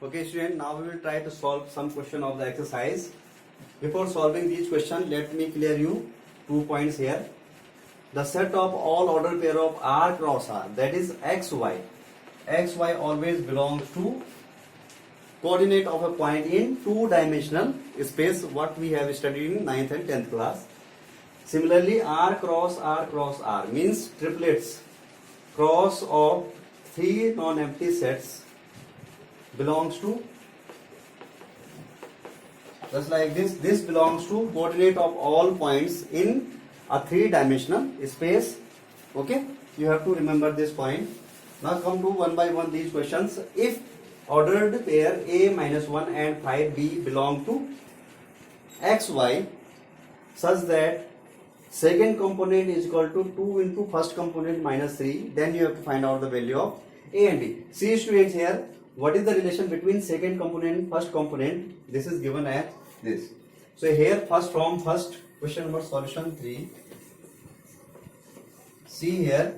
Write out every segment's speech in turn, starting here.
Okay, student, now we will try to solve some question of the exercise. Before solving these question, let me clear you 2 points here. The set of all ordered pair of R cross R, that is XY. XY always belongs to coordinate of a point in two-dimensional space, what we have studied in 9th and 10th class. Similarly, R cross R means triplets. Cross of 3 non-empty sets belongs to, just like this belongs to coordinate of all points in a three-dimensional space. Okay, you have to remember this point. Now come to one by one these questions. If ordered pair A minus 1 and 5B belong to XY such that second component is equal to 2 into first component minus 3, then you have to find out the value of A and B. See students here, what is the relation between second component and first component? This is given as this. So here first question number solution 3. See here,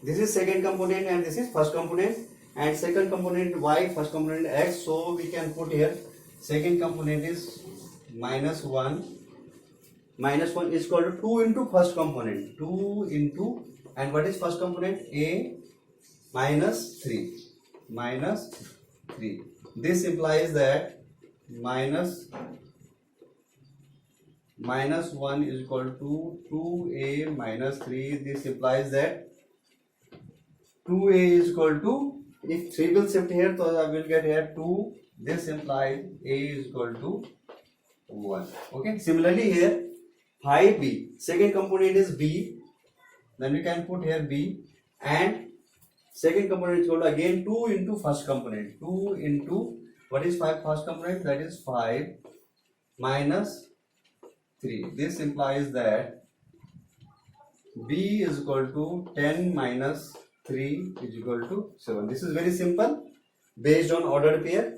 this is second component and this is first component, and second component y, first component x. So we can put here second component is minus 1. Minus 1 is equal to 2 into first component. 2 into, and what is first component? A minus 3. Minus 3. This implies that minus 1 is equal to 2a minus 3. This implies that 2a is equal to, if 3 will shift here, so I will get here 2. This implies a is equal to 1. Okay. Similarly here 5b, second component is b, then we can put here b, and second component is equal to again 2 into first component. 2 into, what is 5 first component? That is 5 minus 3. This implies that b is equal to 10 minus 3 is equal to 7. This is very simple based on ordered pair.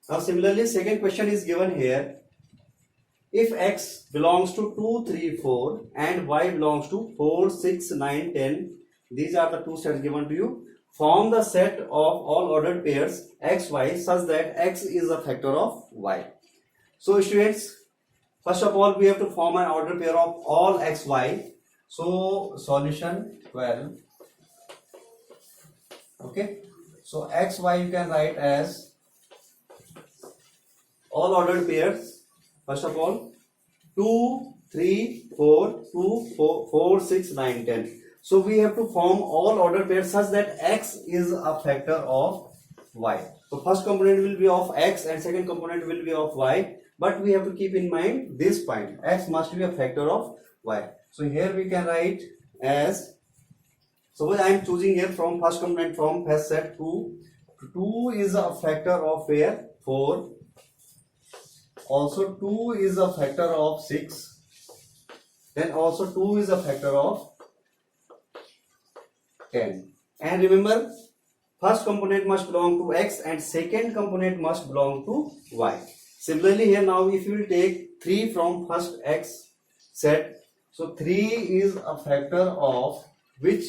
Now similarly second question is given here. If x belongs to 2, 3, 4 and y belongs to 4, 6, 9, 10, these are the two sets given to you. Form the set of all ordered pairs x, y such that x is a factor of y. So students, first of all we have to form an ordered pair of all x, y. So solution 12. Okay. So x, y you can write as all ordered pairs. First of all, 2, 3, 4, 2, 4, 6, 9, 10. So we have to form all ordered pairs such that x is a factor of y. So first component will be of x and second component will be of y. But we have to keep in mind this point. X must be a factor of y. So here we can write as, suppose I am choosing here from first component from first set 2. 2 is a factor of where? 4. Also 2 is a factor of 6. Then also 2 is a factor of 10. And remember, first component must belong to x and second component must belong to y. Similarly here now if you will take 3 from first x set, so 3 is a factor of which?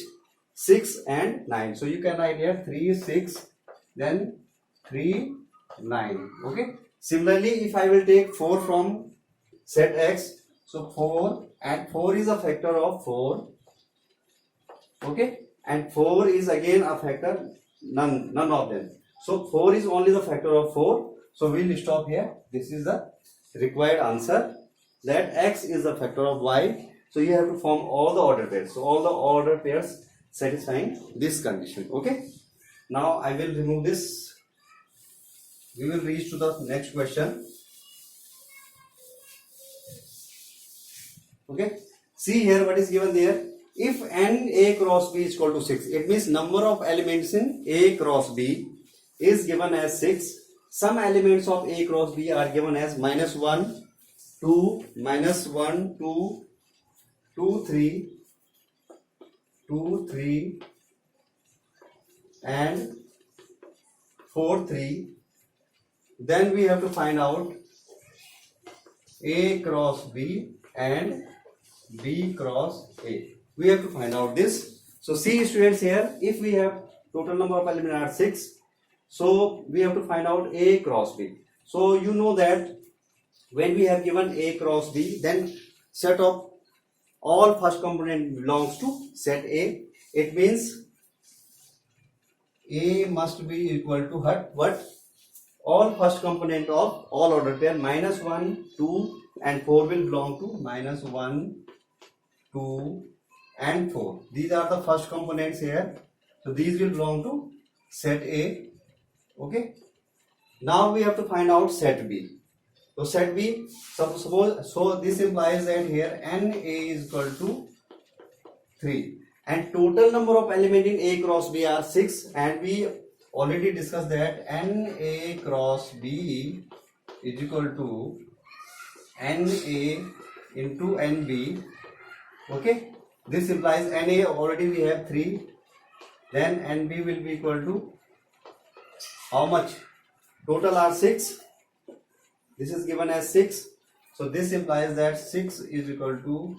6 and 9. So you can write here 3, 6, then 3, 9. Okay. Similarly, if I will take 4 from set x, so 4 and 4 is a factor of 4. Okay, and 4 is again a factor, none of them. So 4 is only the factor of 4. So we will stop here. This is the required answer, that x is the factor of y. So you have to form all the ordered pairs. So all the ordered pairs satisfying this condition. Okay. Now I will remove this. We will reach to the next question. Okay. See here what is given there. If n a cross b is equal to 6, it means number of elements in a cross b is given as 6. Some elements of a cross b are given as minus 1, 2, minus 1, 2, 2, 3, 2, 3, and 4, 3. Then we have to find out A cross B and B cross A. We have to find out this. So see students here, if we have total number of elements are 6, So we have to find out A cross B. So you know that when we have given A cross B, then set of all first component belongs to set A. It means A must be equal to what? All first component of all order pair minus 1, 2 and 4 will belong to minus 1, 2 and 4. These are the first components here. So these will belong to set A. Okay. Now we have to find out set B. So set B, so this implies that here NA is equal to 3 and total number of element in A cross B are 6, and we already discussed that NA cross B is equal to NA into NB. Okay, this implies NA already we have 3, then NB will be equal to how much? Total are 6. This is given as 6. So this implies that 6 is equal to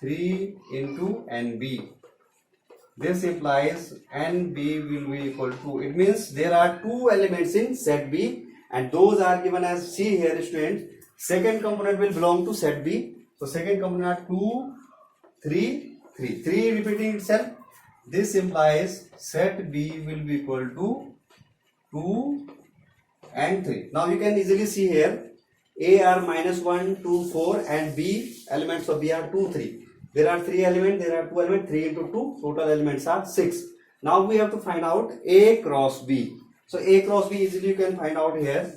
3 into NB. This implies NB will be equal to, it means there are 2 elements in set B and those are given as, see here student, second component will belong to set B. So second component are 2, 3, 3. 3 repeating itself. This implies set B will be equal to 2 and 3. Now you can easily see here A are minus 1, 2, 4 and B, elements of B are 2, 3. There are 3 elements, there are 2 elements, 3 into 2, total elements are 6. Now we have to find out A cross B. So A cross B easily you can find out here.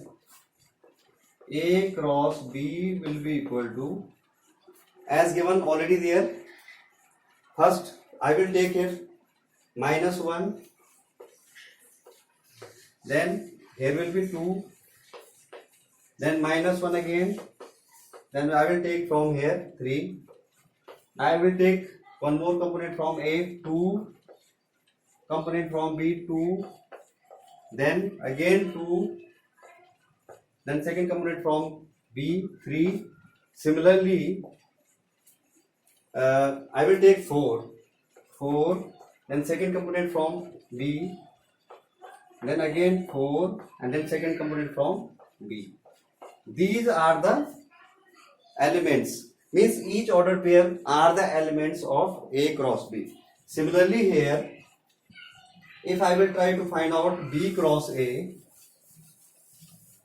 A cross B will be equal to, as given already there, first I will take here minus 1, then here will be 2, then minus 1 again, then I will take from here 3, I will take one more component from A, 2, component from B, 2, then again 2, then second component from B, 3. Similarly, I will take 4, then second component from B, then again 4 and then second component from B. These are the elements, means each ordered pair are the elements of A cross B. Similarly here, if I will try to find out B cross A,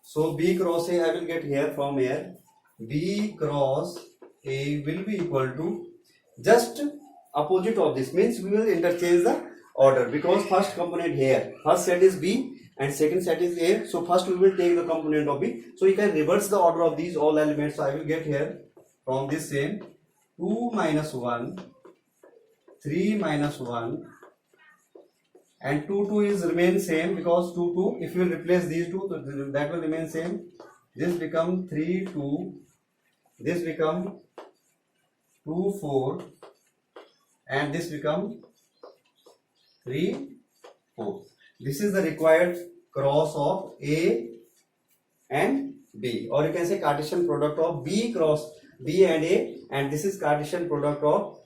so B cross A I will get here from here, B cross A will be equal to just opposite of this, means we will interchange the order because first component here, first set is B and second set is A, so first we will take the component of B, so you can reverse the order of these all elements. So I will get here from this same 2 minus 1, 3 minus 1 and 2 2 is remain same because 2 2, if you will replace these two, that will remain same. This become 3 2, this become 2 4 and this become 3 4. This is the required cross of A and B, or you can say Cartesian product of B cross B and A, and this is Cartesian product of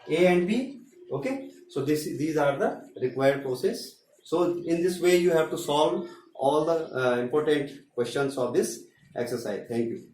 A and B. Okay, so these are the required process. So in this way you have to solve all the important questions of this exercise. Thank you.